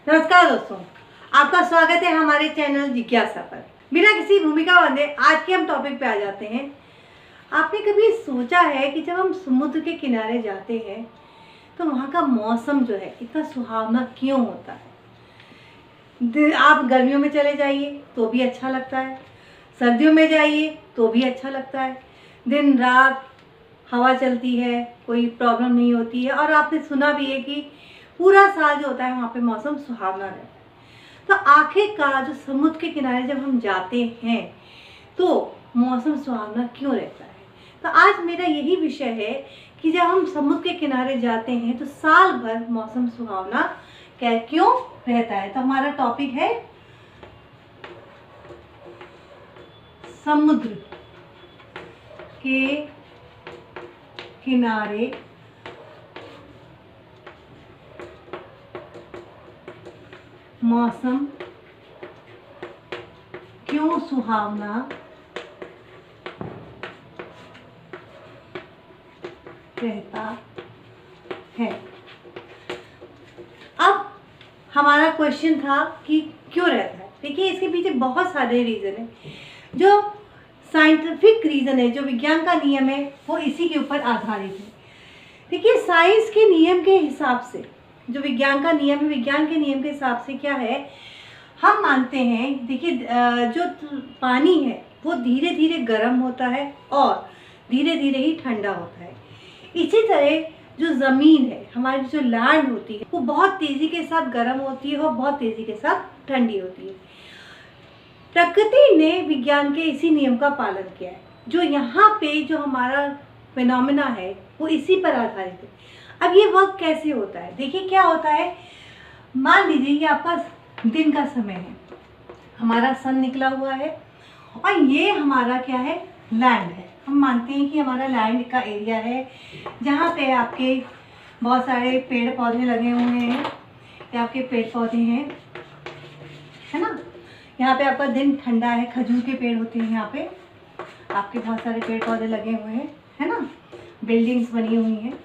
नमस्कार दोस्तों, आपका स्वागत है हमारे चैनल जिज्ञासा पर। बिना किसी भूमिका बांधे आज के हम टॉपिक पे आ जाते हैं। आपने कभी सोचा है कि जब हम समुद्र के किनारे जाते हैं तो वहाँ का मौसम जो है इतना सुहावना क्यों होता है? आप गर्मियों में चले जाइए तो भी अच्छा लगता है, सर्दियों में जाइए तो भी अच्छा लगता है। दिन रात हवा चलती है, कोई प्रॉब्लम नहीं होती है। और आपने सुना भी है कि पूरा साल जो होता है वहाँ पे मौसम सुहावना रहता है। तो आखिरकार जो समुद्र के किनारे जब हम जाते हैं तो मौसम सुहावना क्यों रहता है? तो आज मेरा यही विषय है कि जब हम समुद्र के किनारे जाते हैं तो साल भर मौसम सुहावना क्यों रहता है। तो हमारा टॉपिक है समुद्र के किनारे मौसम क्यों सुहावना रहता है। अब हमारा क्वेश्चन था कि क्यों रहता है। देखिए, इसके पीछे बहुत सारे रीज़न है। जो साइंटिफिक रीज़न है, जो विज्ञान का नियम है, वो इसी के ऊपर आधारित है। देखिए, साइंस के नियम के हिसाब से, जो विज्ञान का नियम है, विज्ञान के नियम के हिसाब से क्या है, हम मानते हैं, देखिए जो पानी है वो धीरे धीरे गर्म होता है और धीरे धीरे ही ठंडा होता है। इसी तरह जो ज़मीन है, हमारी जो लैंड होती है, वो बहुत तेज़ी के साथ गर्म होती है और बहुत तेज़ी के साथ ठंडी होती है। प्रकृति ने विज्ञान के इसी नियम का पालन किया है। जो यहाँ पे जो हमारा फिनोमेना है वो इसी पर आधारित है। अब ये वर्क कैसे होता है? देखिए, क्या होता है, मान लीजिए ये आपका दिन का समय है, हमारा सन निकला हुआ है और ये हमारा क्या है, लैंड है। हम मानते हैं कि हमारा लैंड का एरिया है जहाँ पे आपके बहुत सारे पेड़ पौधे लगे हुए हैं। ये आपके पेड़ पौधे हैं, है ना। यहाँ पे आपका दिन ठंडा है, खजूर के पेड़ होते हैं यहाँ पे, आपके बहुत सारे पेड़ पौधे लगे हुए हैं, है ना। बिल्डिंग्स बनी हुई हैं।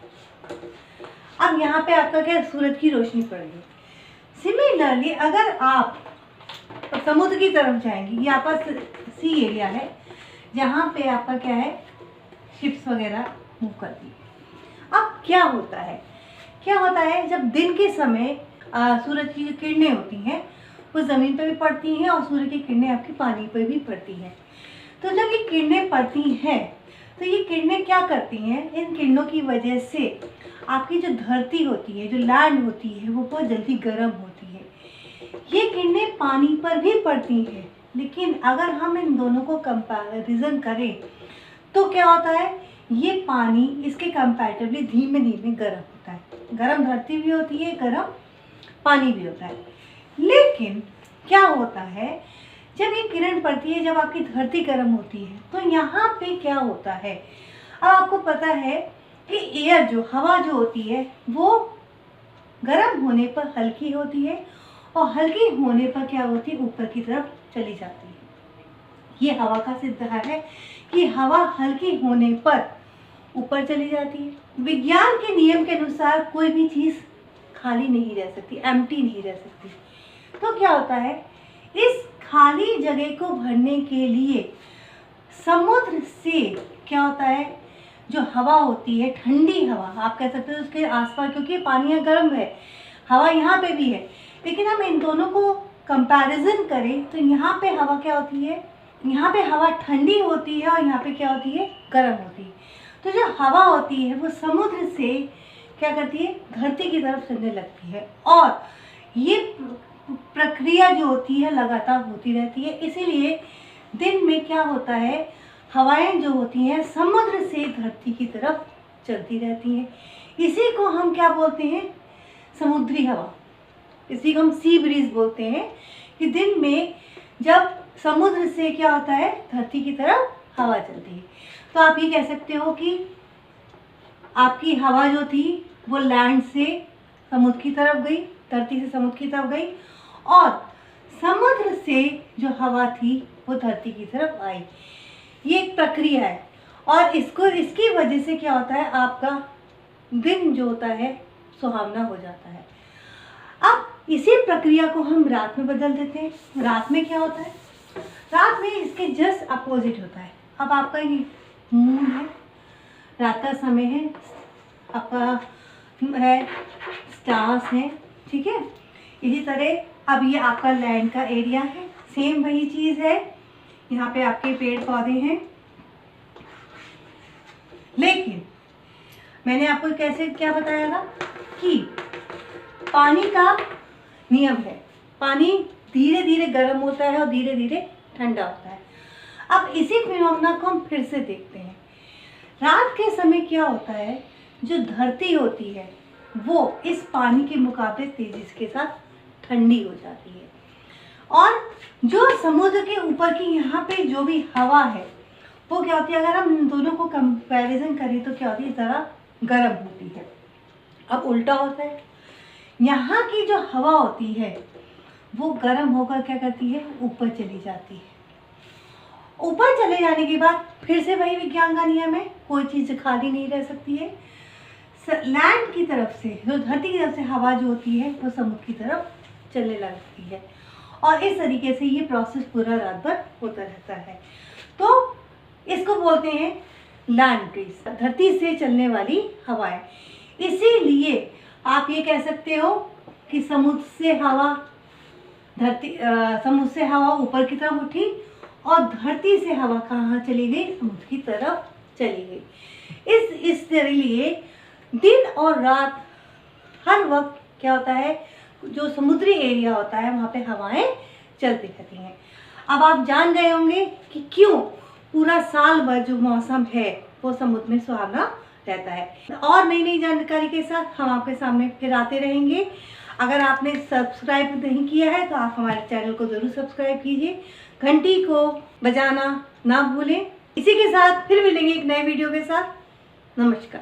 अब यहाँ पे आपका क्या, सूरज की रोशनी पड़ रही है। सिमिलरली अगर आप समुद्र की तरफ जाएंगे, ये आपका सी एरिया है जहाँ पे आपका क्या है, शिप्स वगैरह मूव करती है। अब क्या होता है, जब दिन के समय सूरज की जो किरणें होती हैं वो ज़मीन पर भी पड़ती हैं और सूर्य की किरणें आपके पानी पर भी पड़ती हैं। तो जब ये किरणें पड़ती हैं तो ये किरणें क्या करती हैं, इन किरणों की वजह से आपकी जो धरती होती है, जो लैंड होती है, वो बहुत जल्दी गर्म होती है। ये किरणें पानी पर भी पड़ती हैं, लेकिन अगर हम इन दोनों को कंपैरिजन करें तो क्या होता है, ये पानी इसके कंपैरेटिवली धीमे धीमे गर्म होता है। गर्म धरती भी होती है, गर्म पानी भी होता है। लेकिन क्या होता है, जब ये किरण पड़ती है, जब आपकी धरती गर्म होती है तो यहाँ पे क्या होता है, अब आपको पता है कि एयर जो हवा जो होती है वो गर्म होने पर हल्की होती है और हल्की होने पर क्या होती है, ऊपर की तरफ चली जाती है। ये हवा का सिद्धांत है कि हवा हल्की होने पर ऊपर चली जाती है। विज्ञान के नियम के अनुसार कोई भी चीज़ खाली नहीं रह सकती, एम्प्टी नहीं रह सकती। तो क्या होता है, इस खाली जगह को भरने के लिए समुद्र से क्या होता है, जो हवा होती है, ठंडी हवा आप कह सकते हो उसके आसपास, क्योंकि पानी यहाँ गर्म है, हवा यहाँ पे भी है, लेकिन हम इन दोनों को कंपैरिजन करें तो यहाँ पे हवा क्या होती है, यहाँ पे हवा ठंडी होती है और यहाँ पे क्या होती है, गर्म होती है। तो जो हवा होती है वो समुद्र से क्या करती है, धरती की तरफ चलने लगती है और ये प्रक्रिया जो होती है लगातार होती रहती है। इसीलिए दिन में क्या होता है, हवाएं जो होती हैं समुद्र से धरती की तरफ चलती रहती हैं। इसी को हम क्या बोलते हैं, समुद्री हवा। इसी को हम सी ब्रीज बोलते हैं कि दिन में जब समुद्र से क्या होता है, धरती की तरफ हवा चलती है। तो आप ये कह सकते हो कि आपकी हवा जो थी वो लैंड से समुद्र की तरफ गई, धरती से समुद्र की तरफ गई और समुद्र से जो हवा थी वो धरती की तरफ आई। ये एक प्रक्रिया है और इसकी वजह से क्या होता है, आपका दिन जो होता है सुहावना हो जाता है। अब इसी प्रक्रिया को हम रात में बदल देते हैं। रात में क्या होता है, रात में इसके जस्ट अपोजिट होता है। अब आपका ये मून है, रात का समय है, आपका है स्टार्स हैं, ठीक है। इसी तरह अब ये आपका लैंड का एरिया है, सेम वही चीज़ है। यहाँ पे आपके पेड़ पौधे हैं, लेकिन मैंने आपको कैसे क्या बताया था कि पानी का नियम है, पानी धीरे धीरे गर्म होता है और धीरे धीरे ठंडा होता है। अब इसी फिनोमेना को हम फिर से देखते हैं। रात के समय क्या होता है, जो धरती होती है वो इस पानी के मुकाबले तेजी के साथ ठंडी हो जाती है, और जो समुद्र के ऊपर की यहाँ पे जो भी हवा है वो क्या होती है, अगर हम इन दोनों को कंपैरिजन करें तो क्या होती है, ज़रा गर्म होती है। अब उल्टा होता है, यहाँ की जो हवा होती है वो गर्म होकर क्या करती है, ऊपर चली जाती है। ऊपर चले जाने के बाद फिर से वही विज्ञान का नियम है, कोई चीज़ खाली नहीं रह सकती है। लैंड की तरफ से, जो धरती की तरफ से हवा जो होती है वो समुद्र की तरफ चलने लगती है, और इस तरीके से ये प्रोसेस पूरा रात भर होता रहता है। तो इसको बोलते हैं लैंड ब्रीज, धरती से चलने वाली हवाएं। इसीलिए आप ये कह सकते हो कि समुद्र से हवा ऊपर की तरफ उठी और धरती से हवा कहाँ चली गई, समुद्र की तरफ चली गई। इस लिए दिन और रात हर वक्त क्या होता है, जो समुद्री एरिया होता है वहाँ पे हवाएं चलती रहती हैं। अब आप जान गए होंगे कि क्यों पूरा साल भर जो मौसम है वो समुद्र में सुहावना रहता है। और नई नई जानकारी के साथ हम आपके सामने फिर आते रहेंगे। अगर आपने सब्सक्राइब नहीं किया है तो आप हमारे चैनल को ज़रूर सब्सक्राइब कीजिए, घंटी को बजाना ना भूलें। इसी के साथ फिर मिलेंगे एक नए वीडियो के साथ। नमस्कार।